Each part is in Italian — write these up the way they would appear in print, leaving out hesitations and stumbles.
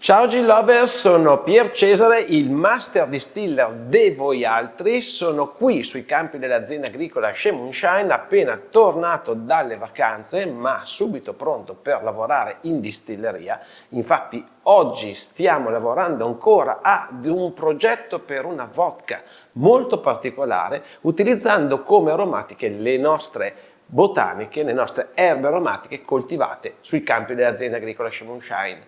Ciao Gin Lover, sono Pier Cesare, il Master Distiller de voi altri. Sono qui sui campi dell'azienda agricola Shea Moonshine, appena tornato dalle vacanze, ma subito pronto per lavorare in distilleria. Infatti oggi stiamo lavorando ancora ad un progetto per una vodka molto particolare, utilizzando come aromatiche le nostre botaniche, le nostre erbe aromatiche coltivate sui campi dell'azienda agricola Shea Moonshine.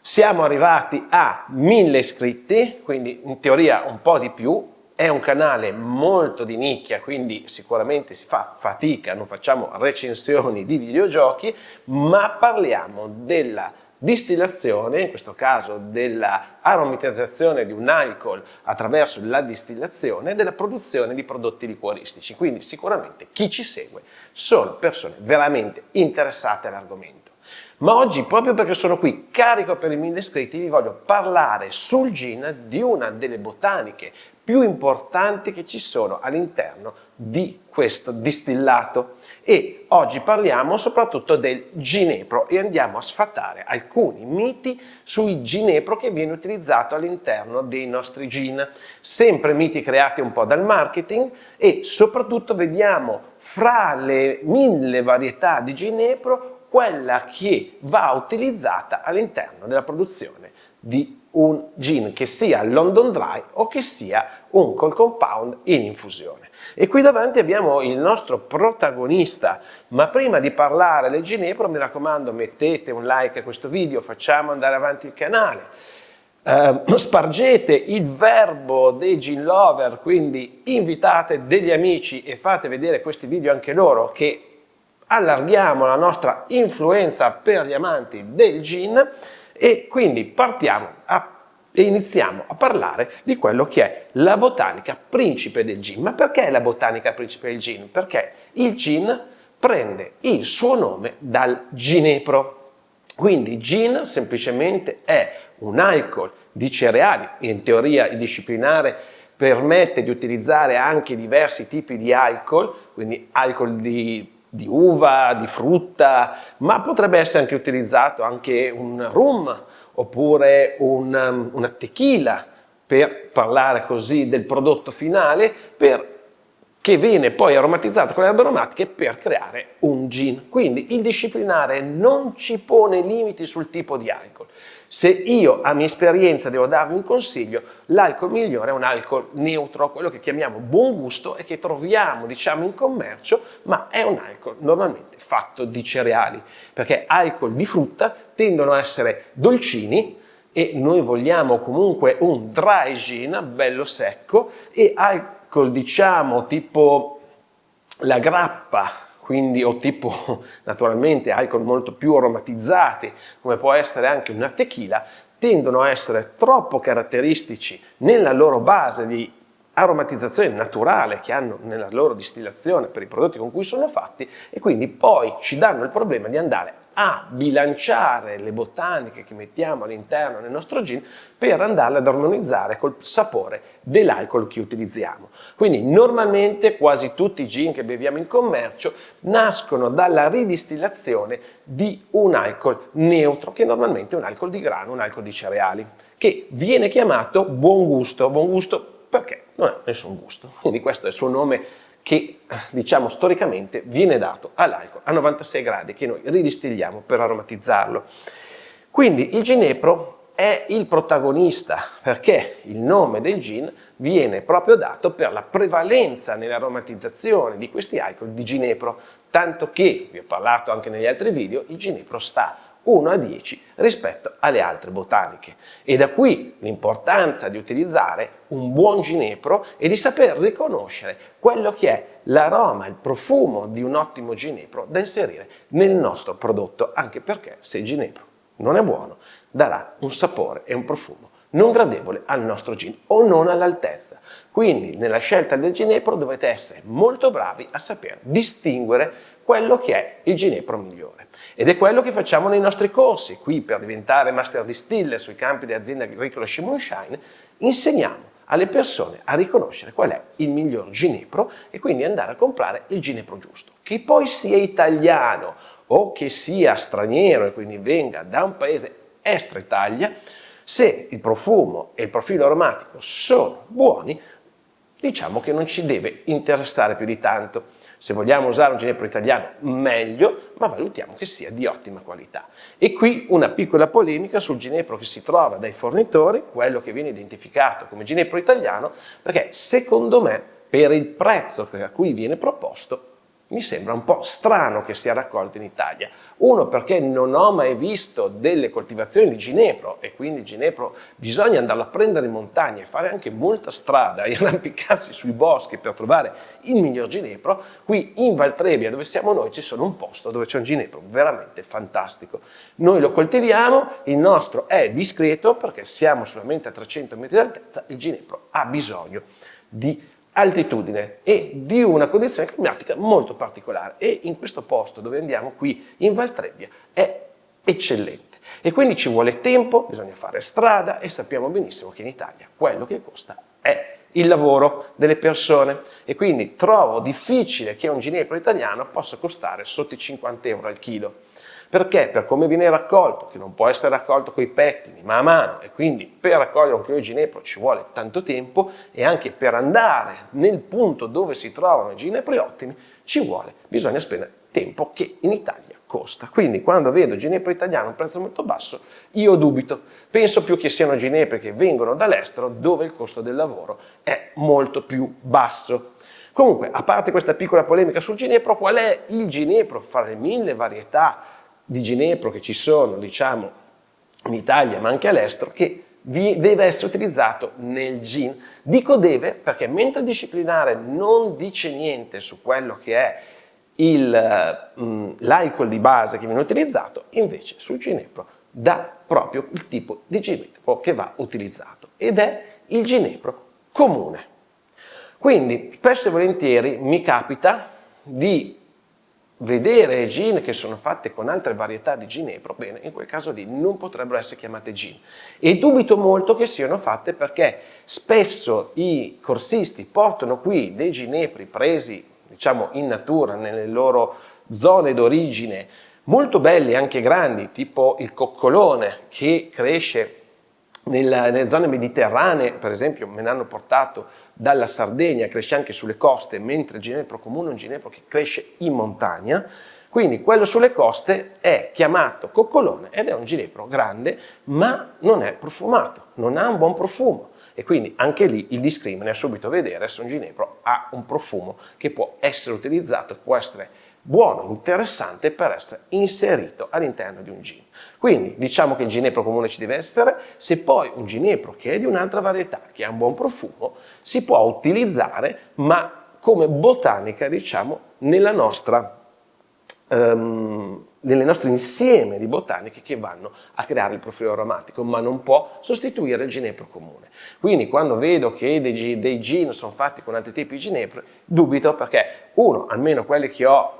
Siamo arrivati a 1000 iscritti, quindi in teoria un po' di più. È un canale molto di nicchia, quindi sicuramente si fa fatica, non facciamo recensioni di videogiochi, ma parliamo della distillazione, in questo caso della aromatizzazione di un alcol attraverso la distillazione e della produzione di prodotti liquoristici. Quindi sicuramente chi ci segue sono persone veramente interessate all'argomento. Ma oggi, proprio perché sono qui carico per i 1000 iscritti, vi voglio parlare sul gin di una delle botaniche più importanti che ci sono all'interno di questo distillato. E oggi parliamo soprattutto del ginepro e andiamo a sfatare alcuni miti sui ginepro che viene utilizzato all'interno dei nostri gin. Sempre miti creati un po' dal marketing e soprattutto vediamo fra le 1000 varietà di ginepro quella che va utilizzata all'interno della produzione di un gin, che sia London Dry o che sia un cold compound in infusione. E qui davanti abbiamo il nostro protagonista, ma prima di parlare del ginepro mi raccomando mettete un like a questo video, facciamo andare avanti il canale. Spargete il verbo dei gin lover, quindi invitate degli amici e fate vedere questi video anche loro, che allarghiamo la nostra influenza per gli amanti del gin. E quindi partiamo e iniziamo a parlare di quello che è la botanica principe del gin. Ma perché la botanica principe del gin? Perché il gin prende il suo nome dal ginepro. Quindi gin semplicemente è un alcol di cereali. In teoria il disciplinare permette di utilizzare anche diversi tipi di alcol, quindi alcol di uva, di frutta, ma potrebbe essere anche utilizzato anche un rum oppure una tequila, per parlare così del prodotto finale, che viene poi aromatizzato con le erbe aromatiche per creare un gin. Quindi il disciplinare non ci pone limiti sul tipo di alcol. Se io, a mia esperienza, devo darvi un consiglio, l'alcol migliore è un alcol neutro, quello che chiamiamo buon gusto e che troviamo, diciamo, in commercio, ma è un alcol normalmente fatto di cereali, perché alcol di frutta tendono a essere dolcini e noi vogliamo comunque un dry gin, bello secco, e alcol, diciamo, tipo la grappa, quindi o tipo naturalmente alcol molto più aromatizzati, come può essere anche una tequila, tendono a essere troppo caratteristici nella loro base di aromatizzazione naturale che hanno nella loro distillazione per i prodotti con cui sono fatti, e quindi poi ci danno il problema di andare a bilanciare le botaniche che mettiamo all'interno del nostro gin per andarle ad armonizzare col sapore dell'alcol che utilizziamo. Quindi normalmente quasi tutti i gin che beviamo in commercio nascono dalla ridistillazione di un alcol neutro, che normalmente è un alcol di grano, un alcol di cereali, che viene chiamato buon gusto. Buon gusto perché non ha nessun gusto, quindi questo è il suo nome, che diciamo storicamente viene dato all'alcol a 96 gradi che noi ridistilliamo per aromatizzarlo. Quindi il ginepro è il protagonista, perché il nome del gin viene proprio dato per la prevalenza nell'aromatizzazione di questi alcol di ginepro, tanto che, vi ho parlato anche negli altri video, il ginepro sta 1 a 10 rispetto alle altre botaniche. E da qui l'importanza di utilizzare un buon ginepro e di saper riconoscere quello che è l'aroma, il profumo di un ottimo ginepro da inserire nel nostro prodotto, anche perché se il ginepro non è buono darà un sapore e un profumo non gradevole al nostro gin o non all'altezza. Quindi nella scelta del ginepro dovete essere molto bravi a saper distinguere quello che è il ginepro migliore. Ed è quello che facciamo nei nostri corsi. Qui, per diventare Master Distiller sui campi dell'azienda agricola Shea Moonshine, insegniamo alle persone a riconoscere qual è il miglior ginepro e quindi andare a comprare il ginepro giusto. Che poi sia italiano o che sia straniero e quindi venga da un paese extra Italia, Se il profumo e il profilo aromatico sono buoni, diciamo che non ci deve interessare più di tanto. Se vogliamo usare un ginepro italiano, meglio, ma valutiamo che sia di ottima qualità. E qui una piccola polemica sul ginepro che si trova dai fornitori, quello che viene identificato come ginepro italiano, perché secondo me, per il prezzo a cui viene proposto, mi sembra un po' strano che sia raccolto in Italia. Uno, perché non ho mai visto delle coltivazioni di ginepro e quindi il ginepro bisogna andarlo a prendere in montagna e fare anche molta strada e arrampicarsi sui boschi per trovare il miglior ginepro. Qui in Val Trebbia, dove siamo noi, ci sono un posto dove c'è un ginepro veramente fantastico. Noi lo coltiviamo, il nostro è discreto perché siamo solamente a 300 metri d'altezza, il ginepro ha bisogno di altitudine e di una condizione climatica molto particolare e in questo posto dove andiamo qui in Val Trebbia è eccellente e quindi ci vuole tempo, bisogna fare strada e sappiamo benissimo che in Italia quello che costa è il lavoro delle persone e quindi trovo difficile che un ginepro italiano possa costare sotto i 50 euro al chilo. Perché? Per come viene raccolto, che non può essere raccolto coi pettini, ma a mano, e quindi per raccogliere un chilo di ginepro ci vuole tanto tempo e anche per andare nel punto dove si trovano i ginepri ottimi bisogna spendere tempo che in Italia costa. Quindi quando vedo ginepro italiano a un prezzo molto basso, io dubito. Penso più che siano ginepri che vengono dall'estero dove il costo del lavoro è molto più basso. Comunque, a parte questa piccola polemica sul ginepro, qual è il ginepro fra le 1000 varietà di ginepro che ci sono, diciamo, in Italia ma anche all'estero, che deve essere utilizzato nel gin? Dico deve perché mentre il disciplinare non dice niente su quello che è l'alcol di base che viene utilizzato, invece sul ginepro dà proprio il tipo di ginepro che va utilizzato ed è il ginepro comune. Quindi spesso e volentieri mi capita di vedere gin che sono fatte con altre varietà di ginepro, bene, in quel caso lì non potrebbero essere chiamate gin. E dubito molto che siano fatte perché spesso i corsisti portano qui dei ginepri presi, diciamo, in natura, nelle loro zone d'origine, molto belli, anche grandi, tipo il coccolone che cresce nelle zone mediterranee, per esempio me ne hanno portato dalla Sardegna, cresce anche sulle coste, mentre il ginepro comune è un ginepro che cresce in montagna, quindi quello sulle coste è chiamato coccolone ed è un ginepro grande ma non è profumato, non ha un buon profumo e quindi anche lì il discrimine è subito vedere se un ginepro ha un profumo che può essere utilizzato, può essere buono, interessante per essere inserito all'interno di un gin. Quindi diciamo che il ginepro comune ci deve essere, se poi un ginepro che è di un'altra varietà, che ha un buon profumo, si può utilizzare ma come botanica, diciamo, nel nostro insieme di botaniche che vanno a creare il profilo aromatico, ma non può sostituire il ginepro comune. Quindi quando vedo che dei gin sono fatti con altri tipi di ginepro, dubito perché uno, almeno quelli che ho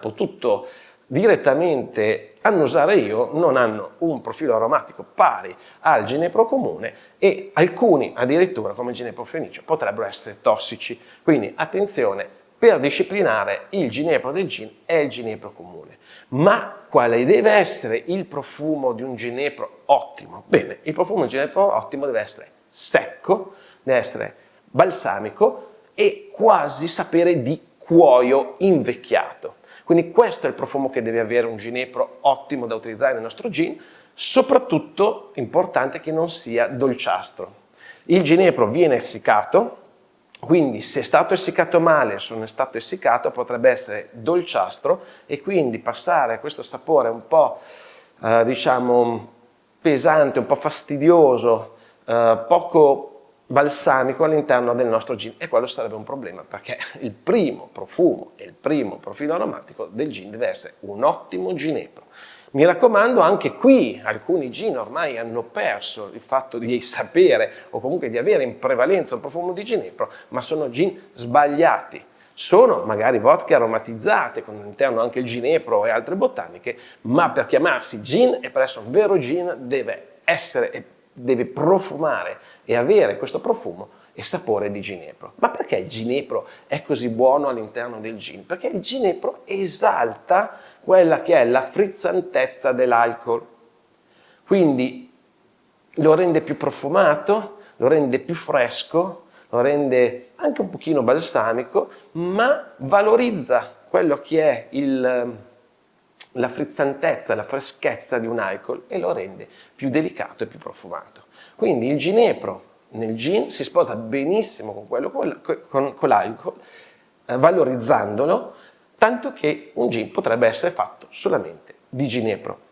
potuto direttamente annusare io, non hanno un profilo aromatico pari al ginepro comune e alcuni addirittura, come il ginepro fenicio, potrebbero essere tossici. Quindi attenzione, per disciplinare il ginepro del gin è il ginepro comune. Ma quale deve essere il profumo di un ginepro ottimo? Bene, il profumo di un ginepro ottimo deve essere secco, deve essere balsamico e quasi sapere di cuoio invecchiato. Quindi questo è il profumo che deve avere un ginepro ottimo da utilizzare nel nostro gin, soprattutto importante che non sia dolciastro. Il ginepro viene essiccato, quindi se è stato essiccato male, se non è stato essiccato, potrebbe essere dolciastro e quindi passare a questo sapore un po' diciamo pesante, un po' fastidioso, poco balsamico all'interno del nostro gin e quello sarebbe un problema perché il primo profumo e il primo profilo aromatico del gin deve essere un ottimo ginepro. Mi raccomando, anche qui alcuni gin ormai hanno perso il fatto di sapere o comunque di avere in prevalenza un profumo di ginepro, ma sono gin sbagliati. Sono magari vodka aromatizzate con all'interno anche il ginepro e altre botaniche, ma per chiamarsi gin e per essere un vero gin deve profumare e avere questo profumo e sapore di ginepro. Ma perché il ginepro è così buono all'interno del gin? Perché il ginepro esalta quella che è la frizzantezza dell'alcol. Quindi lo rende più profumato, lo rende più fresco, lo rende anche un pochino balsamico, ma valorizza quello che è la frizzantezza, la freschezza di un alcol e lo rende più delicato e più profumato. Quindi il ginepro nel gin si sposa benissimo con l'alcol, valorizzandolo, tanto che un gin potrebbe essere fatto solamente di ginepro.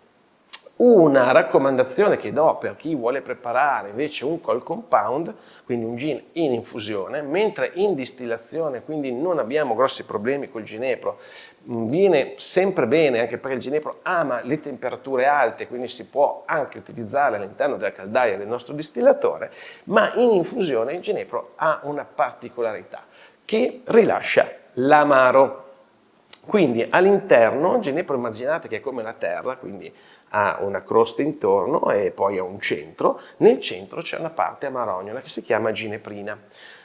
Una raccomandazione che do per chi vuole preparare invece un cold compound, quindi un gin in infusione, mentre in distillazione, quindi non abbiamo grossi problemi col ginepro, viene sempre bene anche perché il ginepro ama le temperature alte, quindi si può anche utilizzare all'interno della caldaia del nostro distillatore, ma in infusione il ginepro ha una particolarità che rilascia l'amaro. Quindi all'interno il ginepro immaginate che è come la terra, quindi ha una crosta intorno e poi ha un centro. Nel centro c'è una parte amarognola che si chiama gineprina.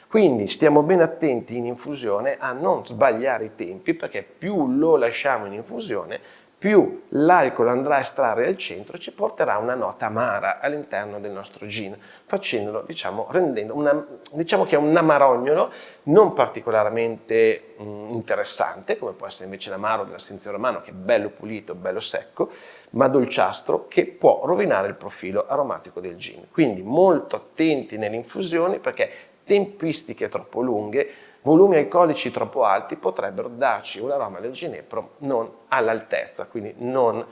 Quindi stiamo ben attenti in infusione a non sbagliare i tempi, perché più lo lasciamo in infusione, più l'alcol andrà a estrarre al centro e ci porterà una nota amara all'interno del nostro gin, facendolo, diciamo che è un amarognolo non particolarmente interessante, come può essere invece l'amaro dell'Asenzio Romano, che è bello pulito, bello secco, ma dolciastro, che può rovinare il profilo aromatico del gin. Quindi molto attenti nelle infusioni, perché tempistiche troppo lunghe, volumi alcolici troppo alti potrebbero darci un aroma del ginepro non all'altezza, quindi non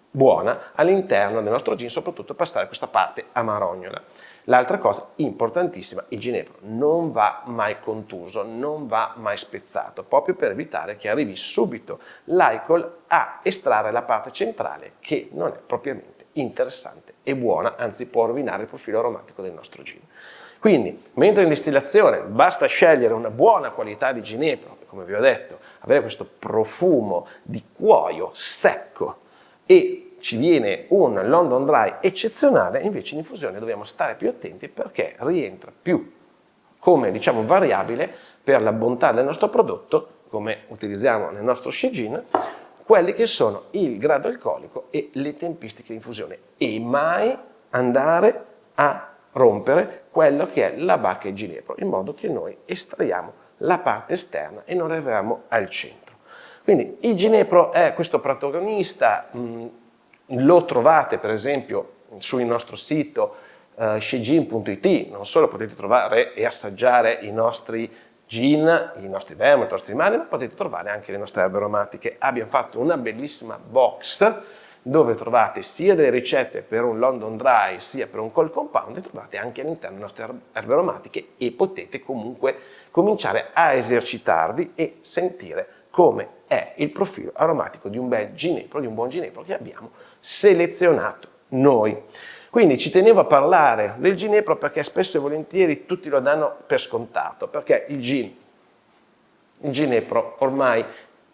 buona all'interno del nostro gin, soprattutto passare questa parte amarognola. L'altra cosa importantissima, il ginepro non va mai contuso, non va mai spezzato, proprio per evitare che arrivi subito l'alcol a estrarre la parte centrale che non è propriamente interessante e buona, anzi può rovinare il profilo aromatico del nostro gin. Quindi, mentre in distillazione basta scegliere una buona qualità di ginepro, come vi ho detto, avere questo profumo di cuoio secco e ci viene un London Dry eccezionale, invece in infusione dobbiamo stare più attenti perché rientra più come diciamo variabile per la bontà del nostro prodotto, come utilizziamo nel nostro Shea Gin, quelli che sono il grado alcolico e le tempistiche di infusione e mai andare a rompere quello che è la bacca e il ginepro, in modo che noi estraiamo la parte esterna e non arriviamo al centro. Quindi il ginepro è questo protagonista, lo trovate per esempio sul nostro sito sheagin.it, non solo potete trovare e assaggiare i nostri gin, i nostri vermouth, i nostri mari, ma potete trovare anche le nostre erbe aromatiche. Abbiamo fatto una bellissima box dove trovate sia delle ricette per un London Dry sia per un cold compound e trovate anche all'interno le nostre erbe aromatiche e potete comunque cominciare a esercitarvi e sentire come è il profilo aromatico di un bel ginepro, di un buon ginepro che abbiamo selezionato noi. Quindi ci tenevo a parlare del ginepro perché spesso e volentieri tutti lo danno per scontato, perché il ginepro ormai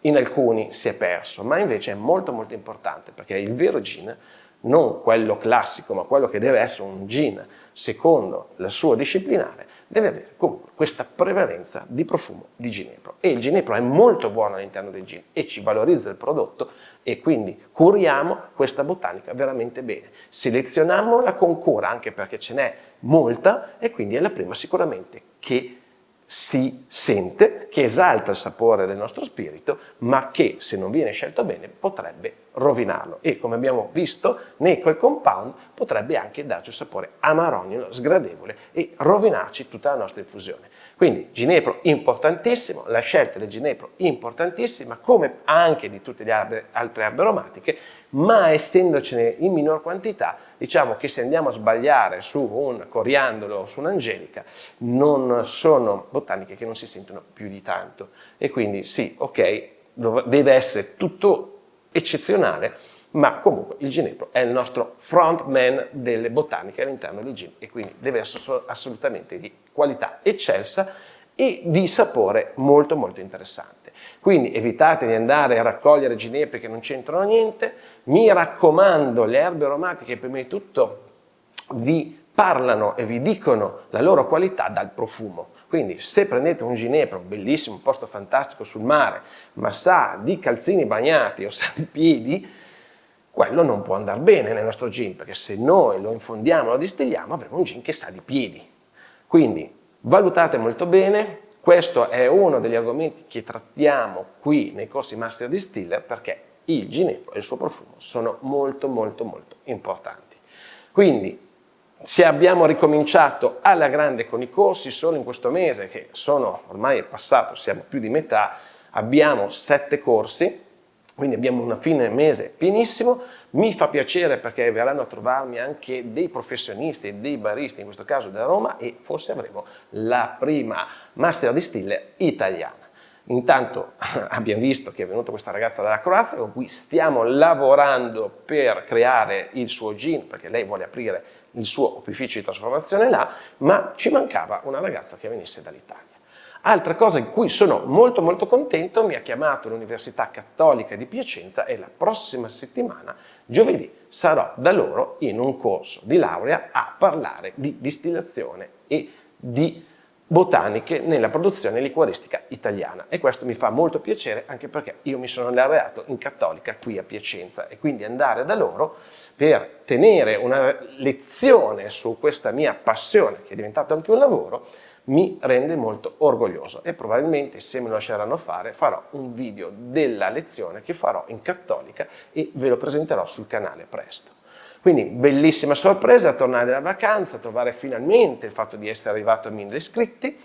in alcuni si è perso, ma invece è molto molto importante perché il vero gin, non quello classico, ma quello che deve essere un gin secondo il suo disciplinare, deve avere comunque questa prevalenza di profumo di ginepro. E il ginepro è molto buono all'interno del gin e ci valorizza il prodotto e quindi curiamo questa botanica veramente bene. Selezioniamola con cura anche perché ce n'è molta e quindi è la prima sicuramente che si sente, che esalta il sapore del nostro spirito, ma che se non viene scelto bene potrebbe rovinarlo e come abbiamo visto nei cold compound potrebbe anche darci un sapore amarognolo, sgradevole e rovinarci tutta la nostra infusione. Quindi ginepro importantissimo, la scelta del ginepro importantissima come anche di tutte le altre erbe aromatiche, ma essendocene in minor quantità, diciamo che se andiamo a sbagliare su un coriandolo o su un'angelica, non sono botaniche che non si sentono più di tanto. E quindi sì, ok, deve essere tutto eccezionale, ma comunque il ginepro è il nostro frontman delle botaniche all'interno del gin e quindi deve essere assolutamente di qualità eccelsa e di sapore molto molto interessante. Quindi evitate di andare a raccogliere ginepri che non c'entrano niente, mi raccomando le erbe aromatiche prima di tutto vi parlano e vi dicono la loro qualità dal profumo. Quindi se prendete un ginepro, un bellissimo posto fantastico sul mare, ma sa di calzini bagnati o sa di piedi, quello non può andare bene nel nostro gin, perché se noi lo infondiamo, lo distilliamo, avremo un gin che sa di piedi. Quindi valutate molto bene, questo è uno degli argomenti che trattiamo qui nei corsi Master Distiller, perché il ginepro e il suo profumo sono molto molto molto importanti. Quindi se abbiamo ricominciato alla grande con i corsi, solo in questo mese, che sono ormai passato, siamo più di metà, abbiamo 7 corsi, quindi abbiamo una fine mese pienissimo. Mi fa piacere perché verranno a trovarmi anche dei professionisti, dei baristi, in questo caso da Roma, e forse avremo la prima Master Distiller italiana. Intanto abbiamo visto che è venuta questa ragazza dalla Croazia con cui stiamo lavorando per creare il suo gin, perché lei vuole aprire il suo opificio di trasformazione là, ma ci mancava una ragazza che venisse dall'Italia. Altra cosa in cui sono molto molto contento, mi ha chiamato l'Università Cattolica di Piacenza e la prossima settimana, giovedì, sarò da loro in un corso di laurea a parlare di distillazione e di botaniche nella produzione liquoristica italiana, e questo mi fa molto piacere anche perché io mi sono laureato in Cattolica qui a Piacenza, e quindi andare da loro per tenere una lezione su questa mia passione, che è diventata anche un lavoro, mi rende molto orgoglioso, e probabilmente, se me lo lasceranno fare, farò un video della lezione che farò in Cattolica e ve lo presenterò sul canale presto. Quindi bellissima sorpresa tornare dalla vacanza, trovare finalmente il fatto di essere arrivato a 1000 iscritti,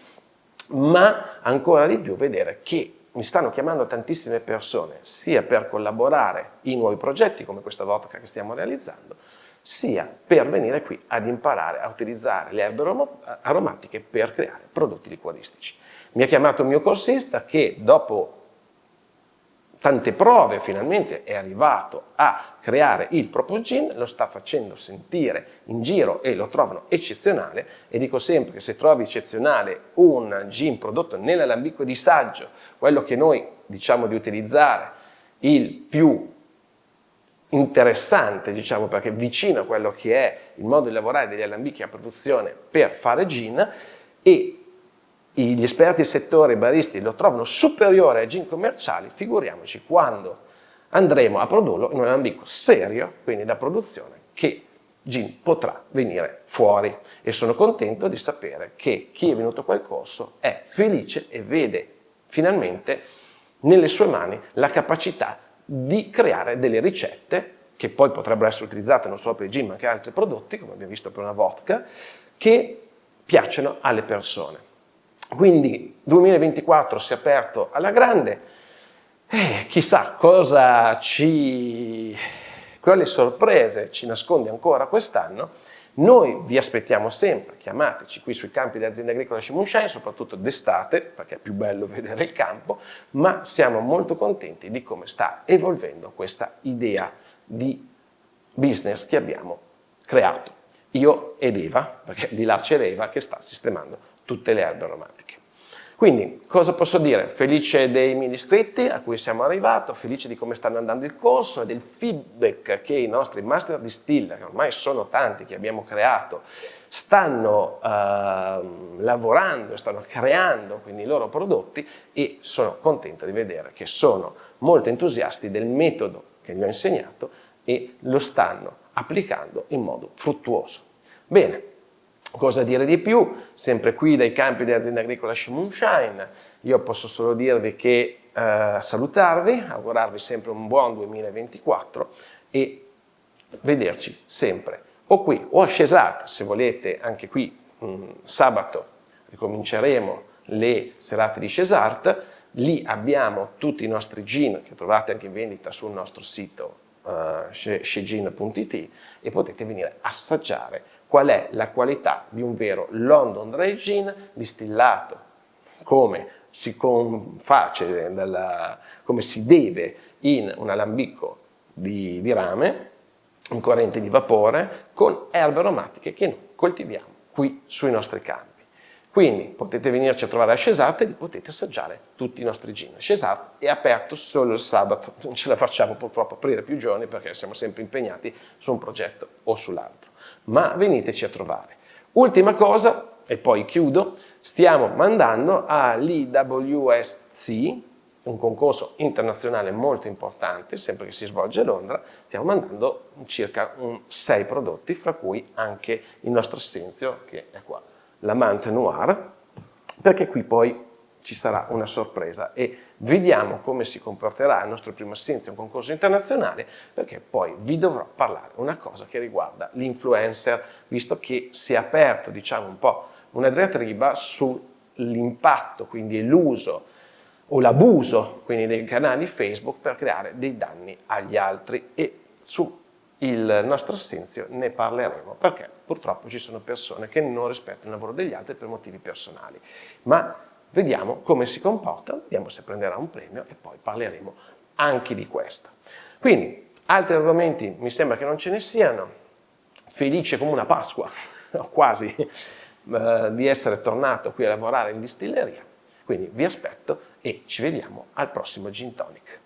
ma ancora di più vedere che mi stanno chiamando tantissime persone, sia per collaborare in nuovi progetti come questa vodka che stiamo realizzando, sia per venire qui ad imparare a utilizzare le erbe aromatiche per creare prodotti liquoristici. Mi ha chiamato un mio corsista che dopo tante prove finalmente è arrivato a creare il proprio gin, lo sta facendo sentire in giro e lo trovano eccezionale, e dico sempre che se trovi eccezionale un gin prodotto nell'alambico di saggio, quello che noi diciamo di utilizzare, il più interessante, diciamo, perché vicino a quello che è il modo di lavorare degli alambichi a produzione per fare gin, e gli esperti del settore, i baristi, lo trovano superiore ai gin commerciali, figuriamoci quando andremo a produrlo in un alambico serio, quindi da produzione, che gin potrà venire fuori. E sono contento di sapere che chi è venuto a quel corso è felice e vede finalmente nelle sue mani la capacità di creare delle ricette che poi potrebbero essere utilizzate non solo per il gin ma anche altri prodotti, come abbiamo visto per una vodka, che piacciono alle persone. Quindi 2024 si è aperto alla grande, chissà quali sorprese ci nasconde ancora quest'anno. Noi vi aspettiamo sempre, chiamateci qui sui campi dell'azienda agricola Shea Moonshine, soprattutto d'estate, perché è più bello vedere il campo, ma siamo molto contenti di come sta evolvendo questa idea di business che abbiamo creato. Io ed Eva, perché di là c'è Eva che sta sistemando tutte le erbe aromatiche. Quindi, cosa posso dire? Felice dei 1000 iscritti a cui siamo arrivati, felice di come stanno andando il corso e del feedback che i nostri Master Distiller, che ormai sono tanti che abbiamo creato, stanno lavorando, stanno creando quindi i loro prodotti, e sono contento di vedere che sono molto entusiasti del metodo che gli ho insegnato e lo stanno applicando in modo fruttuoso. Bene. Cosa dire di più? Sempre qui dai campi dell'azienda agricola Shea Moonshine, io posso solo dirvi che salutarvi, augurarvi sempre un buon 2024 e vederci sempre o qui o a Cesart, se volete. Anche qui sabato ricominceremo le serate di Cesart, lì abbiamo tutti i nostri gin che trovate anche in vendita sul nostro sito shegin.it, e potete venire a assaggiare qual è la qualità di un vero London Dry Gin distillato come si come si deve in un alambico di rame, in corrente di vapore, con erbe aromatiche che noi coltiviamo qui sui nostri campi. Quindi potete venirci a trovare a Cesart e li potete assaggiare tutti i nostri gin. Cesart è aperto solo il sabato, non ce la facciamo purtroppo aprire più giorni perché siamo sempre impegnati su un progetto o sull'altro, ma veniteci a trovare. Ultima cosa, e poi chiudo, stiamo mandando all'IWSC un concorso internazionale molto importante, sempre che si svolge a Londra, stiamo mandando circa 6 prodotti, fra cui anche il nostro Essenzio, che è qua, l'Amante Noir, perché qui poi ci sarà una sorpresa e vediamo come si comporterà il nostro primo Essenzio, un concorso internazionale, perché poi vi dovrò parlare una cosa che riguarda l'influencer, visto che si è aperto, diciamo, un po' una diatriba sull'impatto, quindi l'uso o l'abuso quindi dei canali Facebook per creare dei danni agli altri, e su il nostro Essenzio ne parleremo, perché purtroppo ci sono persone che non rispettano il lavoro degli altri per motivi personali, ma vediamo come si comporta, vediamo se prenderà un premio e poi parleremo anche di questo. Quindi altri argomenti mi sembra che non ce ne siano. Felice come una Pasqua, quasi, di essere tornato qui a lavorare in distilleria. Quindi vi aspetto e ci vediamo al prossimo Gin Tonic.